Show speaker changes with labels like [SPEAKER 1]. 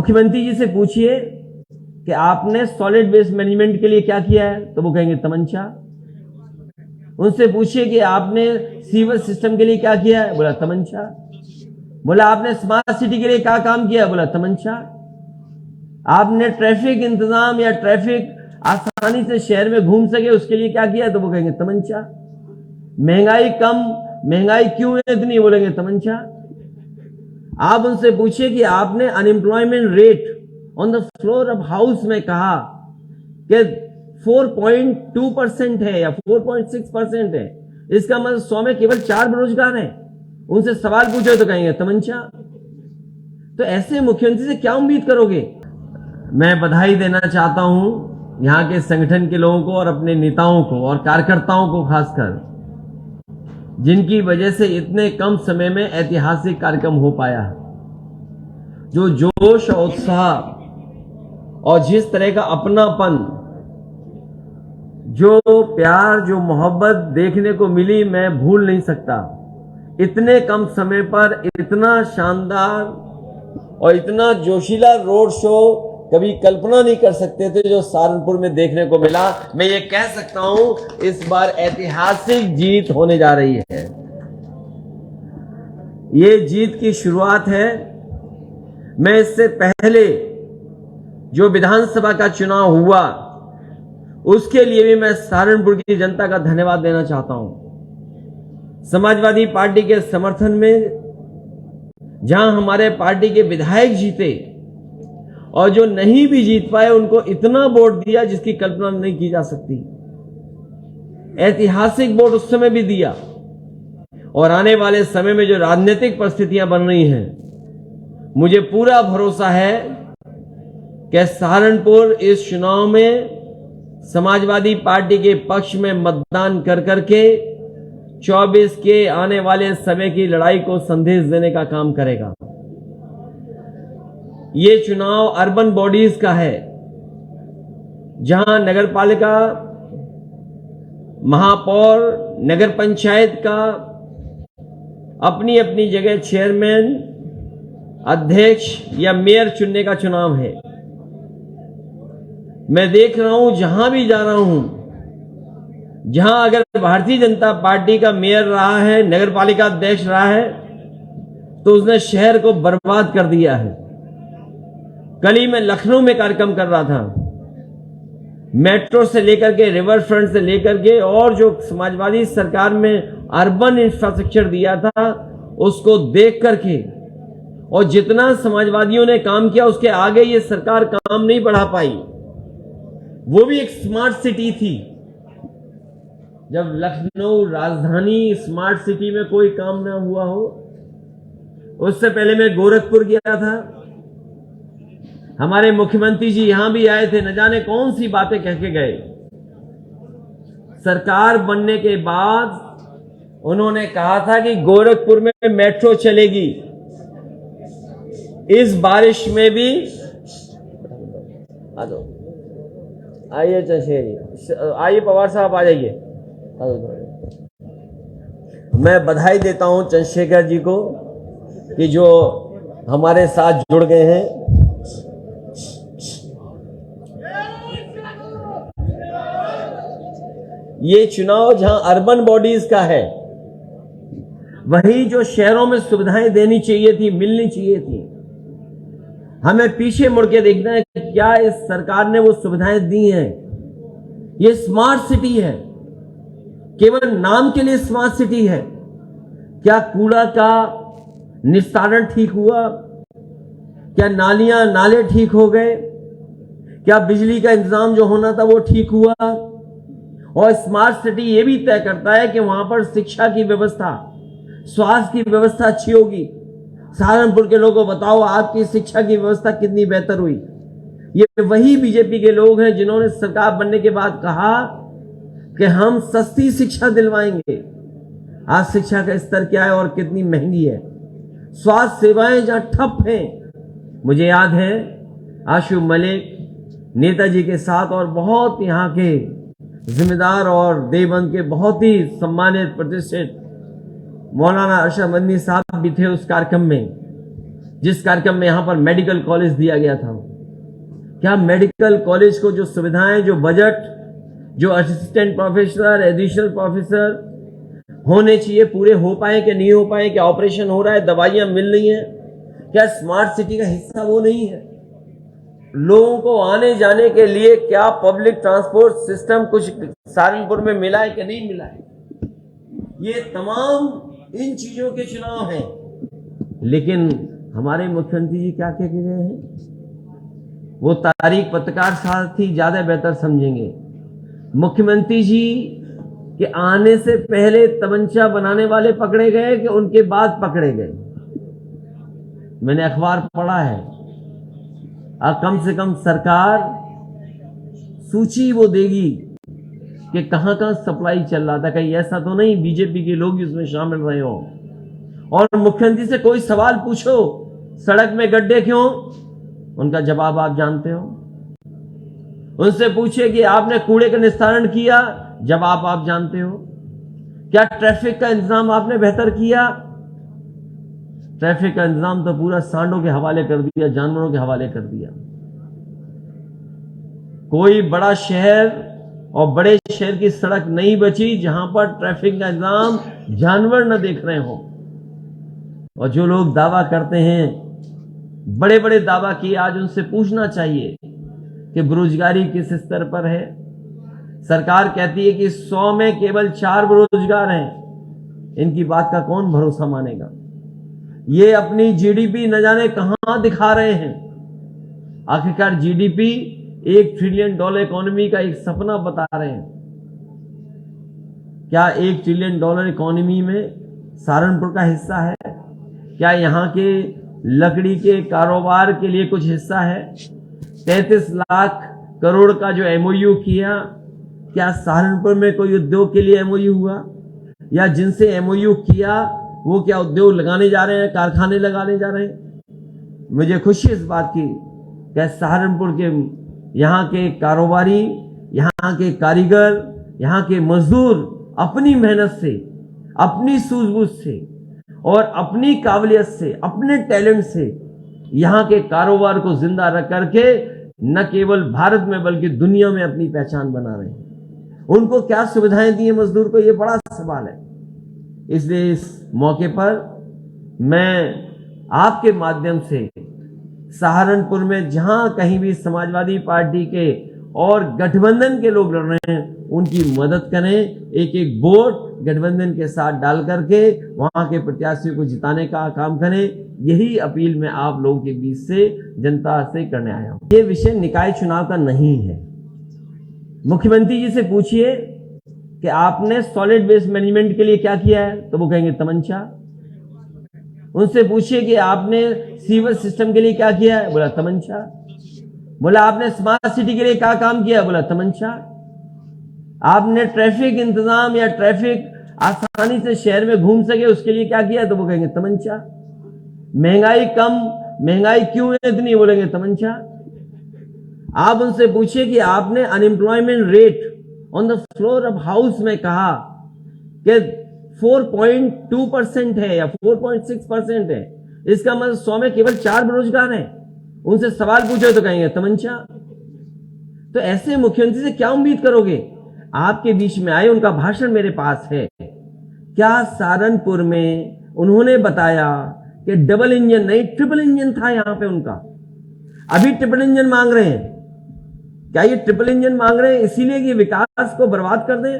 [SPEAKER 1] मुख्यमंत्री जी से पूछिए कि आपने सॉलिड वेस्ट मैनेजमेंट के लिए क्या किया है, तो वो कहेंगे तमंचा। उनसे पूछिए कि आपने सीवर सिस्टम के लिए क्या किया है, बोला तमंचा। बोला आपने स्मार्ट सिटी के लिए क्या काम किया, बोला तमंचा। आपने ट्रैफिक इंतजाम या ट्रैफिक आसानी से शहर में घूम सके उसके लिए क्या किया, तो वो कहेंगे तमंचा। महंगाई कम, महंगाई क्यों है इतनी, बोलेंगे तमंचा। आप उनसे पूछिए कि आपने unemployment rate on the floor of house में कहा कि 4.2% है या 4.6% है, इसका मतलब 100 में केवल 4 बेरोजगार हैं। उनसे सवाल पूछो तो कहेंगे तमंचा। तो ऐसे मुख्यमंत्री से क्या उम्मीद करोगे। मैं बधाई देना चाहता हूं यहां के संगठन के लोगों को और अपने नेताओं को और कार्यकर्ताओं को खासकर, जिनकी वजह से इतने कम समय में ऐतिहासिक कार्यक्रम हो पाया। जो जोश और उत्साह और जिस तरह का अपनापन, जो प्यार, जो मोहब्बत देखने को मिली, मैं भूल नहीं सकता। इतने कम समय पर इतना शानदार और इतना जोशीला रोड शो कभी कल्पना नहीं कर सकते थे जो सहारनपुर में देखने को मिला। मैं ये कह सकता हूं इस बार ऐतिहासिक जीत होने जा रही है। ये जीत की शुरुआत है। मैं इससे पहले जो विधानसभा का चुनाव हुआ उसके लिए भी मैं सहारनपुर की जनता का धन्यवाद देना चाहता हूं। समाजवादी पार्टी के समर्थन में जहां हमारे पार्टी के विधायक जीते और जो नहीं भी जीत पाए उनको इतना वोट दिया जिसकी कल्पना नहीं की जा सकती। ऐतिहासिक वोट उस समय भी दिया और आने वाले समय में जो राजनीतिक परिस्थितियां बन रही हैं, मुझे पूरा भरोसा है कि सहारनपुर इस चुनाव में समाजवादी पार्टी के पक्ष में मतदान कर करके 24 के आने वाले समय की लड़ाई को संदेश देने का काम करेगा। ये चुनाव अर्बन बॉडीज का है, जहां नगर पालिका, महापौर, नगर पंचायत का अपनी अपनी जगह चेयरमैन, अध्यक्ष या मेयर चुनने का चुनाव है। मैं देख रहा हूं, जहां भी जा रहा हूं, जहां अगर भारतीय जनता पार्टी का मेयर रहा है, नगर पालिका अध्यक्ष रहा है, तो उसने शहर को बर्बाद कर दिया है। कल ही मैं लखनऊ में कार्यक्रम कर रहा था। मेट्रो से लेकर के, रिवर फ्रंट से लेकर के, और जो समाजवादी सरकार में अर्बन इंफ्रास्ट्रक्चर दिया था उसको देख करके, और जितना समाजवादियों ने काम किया उसके आगे ये सरकार काम नहीं बढ़ा पाई। वो भी एक स्मार्ट सिटी थी। जब लखनऊ राजधानी स्मार्ट सिटी में कोई काम ना हुआ हो। उससे पहले मैं गोरखपुर गया था। हमारे मुख्यमंत्री जी यहां भी आए थे, न जाने कौन सी बातें कह के गए। सरकार बनने के बाद उन्होंने कहा था कि गोरखपुर में मेट्रो चलेगी। इस बारिश में भी आइए चंशेरी, आइए पवार साहब आ जाइए। मैं बधाई देता हूं चंद्रशेखर जी को कि जो हमारे साथ जुड़ गए हैं। ये चुनाव जहां अर्बन बॉडीज का है, वही जो शहरों में सुविधाएं देनी चाहिए थी, मिलनी चाहिए थी, हमें पीछे मुड़ के देखना है कि क्या इस सरकार ने वो सुविधाएं दी हैं। ये स्मार्ट सिटी है, केवल नाम के लिए स्मार्ट सिटी है। क्या कूड़ा का निस्तारण ठीक हुआ? क्या नालियां नाले ठीक हो गए? क्या बिजली का इंतजाम जो होना था वो ठीक हुआ? और स्मार्ट सिटी ये भी तय करता है कि वहां पर शिक्षा की व्यवस्था, स्वास्थ्य की व्यवस्था अच्छी होगी। सहारनपुर के लोगों को बताओ आपकी शिक्षा की व्यवस्था कितनी बेहतर हुई। ये वही बीजेपी के लोग हैं जिन्होंने सरकार बनने के बाद कहा कि हम सस्ती शिक्षा दिलवाएंगे। आज शिक्षा का स्तर क्या है और कितनी महंगी है। स्वास्थ्य सेवाएं जहां ठप हैं। मुझे याद है आशु मलिक नेताजी के साथ और बहुत यहां के जिम्मेदार और देवबंद के बहुत ही सम्मानित प्रतिष्ठित मौलाना अरशद मदनी साहब भी थे उस कार्यक्रम में। जिस कार्यक्रम में यहां पर मेडिकल कॉलेज दिया गया था, क्या मेडिकल कॉलेज को जो सुविधाएं, जो बजट, जो असिस्टेंट प्रोफेसर, एडिशनल प्रोफेसर होने चाहिए, पूरे हो पाए कि नहीं हो पाए? क्या ऑपरेशन हो रहा है, दवाइयां मिल रही हैं? क्या स्मार्ट सिटी का हिस्सा वो नहीं है? लोगों को आने जाने के लिए क्या पब्लिक ट्रांसपोर्ट सिस्टम कुछ सहारनपुर में मिला है कि नहीं मिला है? ये तमाम इन चीजों के चुनाव हैं। लेकिन हमारे मुख्यमंत्री जी क्या कह के गए हैं, वो तारीख पत्रकार साथी ज्यादा बेहतर समझेंगे। मुख्यमंत्री जी के आने से पहले तमंचा बनाने वाले पकड़े गए कि उनके बाद पकड़े गए? मैंने अखबार पढ़ा है। कम से कम सरकार सूची वो देगी कि कहां कहां सप्लाई चल रहा था। कहीं ऐसा तो नहीं बीजेपी के लोग उसमें शामिल रहे हो? और मुख्यमंत्री से कोई सवाल पूछो, सड़क में गड्ढे क्यों, उनका जवाब आप जानते हो। उनसे पूछिए कि आपने कूड़े का निस्तारण किया, जवाब आप जानते हो। क्या ट्रैफिक का इंतजाम आपने बेहतर किया? ट्रैफिक का इंतजाम तो पूरा सांडों के हवाले कर दिया, जानवरों के हवाले कर दिया। कोई बड़ा शहर और बड़े शहर की सड़क नहीं बची जहां पर ट्रैफिक का इंतजाम जानवर न देख रहे हो। और जो लोग दावा करते हैं, बड़े बड़े दावा किए, आज उनसे पूछना चाहिए कि बेरोजगारी किस स्तर पर है। सरकार कहती है कि 100 में केवल 4 बेरोजगार हैं। इनकी बात का कौन भरोसा मानेगा? ये अपनी जीडीपी न जाने कहां दिखा रहे हैं। आखिरकार जीडीपी $1 ट्रिलियन इकोनॉमी का एक सपना बता रहे हैं। क्या $1 ट्रिलियन इकोनॉमी में सहारनपुर का हिस्सा है? क्या यहां के लकड़ी के कारोबार के लिए कुछ हिस्सा है? 33 लाख करोड़ का जो एमओयू किया, क्या सहारनपुर में कोई उद्योग के लिए एमओयू हुआ? या जिनसे एमओयू किया वो क्या उद्योग लगाने जा रहे हैं, कारखाने लगाने जा रहे हैं? मुझे खुशी इस बात की कि सहारनपुर के यहाँ के कारोबारी, यहाँ के कारीगर, यहाँ के मजदूर अपनी मेहनत से, अपनी सूझबूझ से और अपनी काबिलियत से, अपने टैलेंट से यहाँ के कारोबार को जिंदा रख करके न केवल भारत में बल्कि दुनिया में अपनी पहचान बना रहे हैं। उनको क्या सुविधाएं दी हैं मजदूर को, ये बड़ा सवाल है। इसलिए इस मौके पर मैं आपके माध्यम से सहारनपुर में जहां कहीं भी समाजवादी पार्टी के और गठबंधन के लोग लड़ रहे हैं, उनकी मदद करें। एक एक वोट गठबंधन के साथ डाल करके वहां के प्रत्याशियों को जिताने का काम करें। यही अपील मैं आप लोगों के बीच से, जनता से करने आया हूं। ये विषय निकाय चुनाव का नहीं है। मुख्यमंत्री जी से पूछिए कि आपने सॉलिड वेस्ट मैनेजमेंट के लिए क्या किया है, तो वो कहेंगे तमंचा। उनसे पूछिए कि आपने सीवर सिस्टम के लिए क्या किया है, बोला तमंचा। बोला आपने स्मार्ट सिटी के लिए क्या काम किया, बोला तमंचा। आपने ट्रैफिक इंतजाम या ट्रैफिक आसानी से शहर में घूम सके उसके लिए क्या किया, तो वो कहेंगे तमंचा। महंगाई कम, महंगाई क्यों है इतनी, बोलेंगे तमंचा। आप उनसे पूछिए कि आपने unemployment rate on the floor of house में कहा कि 4.2% है या 4.6% है, इसका मतलब 100 में केवल 4 बेरोजगार हैं। उनसे सवाल पूछो तो कहेंगे तमंचा। तो ऐसे मुख्यमंत्री से क्या उम्मीद करोगे? आपके बीच में आए, उनका भाषण मेरे पास है। क्या सहारनपुर में उन्होंने बताया कि डबल इंजन नहीं, ट्रिपल इंजन था यहां पे उनका। अभी ट्रिपल इंजन मांग रहे हैं। क्या ये ट्रिपल इंजन मांग रहे हैं इसीलिए कि विकास को बर्बाद कर दें?